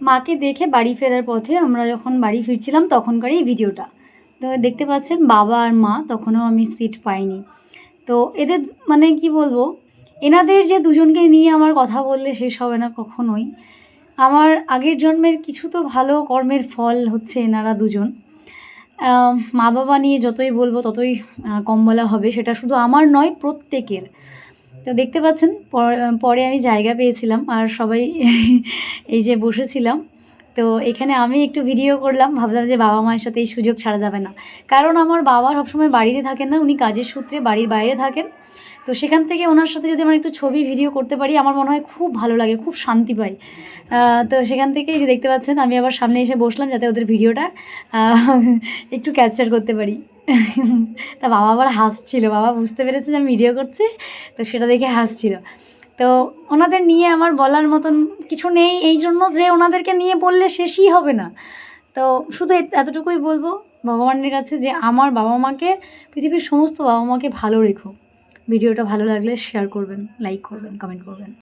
মাকে দেখে বাড়ি ফেরার পথে আমরা যখন বাড়ি ফিরছিলাম তখনকারই ভিডিওটা। তো দেখতে পাচ্ছেন বাবা আর মা, তখনও আমি সিট পাইনি। তো এদের মানে কি বলবো, এনাদের যে দুজনকে নিয়ে আমার কথা বললে শেষ হবে না কখনোই। আমার আগের জন্মের কিছু তো ভালো কর্মের ফল হচ্ছে এনারা দুজন। মা বাবা নিয়ে যতই বলবো ততই কম বলা হবে, সেটা শুধু আমার নয়, প্রত্যেকের। তো দেখতে পাচ্ছেন পরে আমি জায়গা পেয়েছিলাম আর সবাই এই যে বসেছিলাম। তো এখানে আমি একটু ভিডিও করলাম, ভাবলাম যে বাবা মায়ের সাথে এই সুযোগ ছাড়া যাবে না, কারণ আমার বাবা সবসময় বাড়িতে থাকেন না, উনি কাজের সূত্রে বাড়ির বাইরে থাকেন। তো সেখান থেকে ওনার সাথে যদি আমার একটু ছবি ভিডিও করতে পারি আমার মনে হয় খুব ভালো লাগে, খুব শান্তি পাই। তো সেখান থেকেই যে দেখতে পাচ্ছেন আমি আবার সামনে এসে বসলাম যাতে ওদের ভিডিওটা একটু ক্যাপচার করতে পারি। তা বাবা আবার হাসছিল, বাবা বুঝতে পেরেছে যে আমি ভিডিও করছি, তো সেটা দেখে হাসছিল। তো ওনাদের নিয়ে আমার বলার মতন কিছু নেই, এই জন্য যে ওনাদেরকে নিয়ে বললে শেষই হবে না। তো শুধু এতটুকুই বলবো ভগবানের কাছে যে আমার বাবা মাকে, পৃথিবীর সমস্ত বাবা মাকে ভালো রেখো। ভিডিওটা ভালো লাগলে শেয়ার করবেন, লাইক করবেন, কমেন্ট করবেন।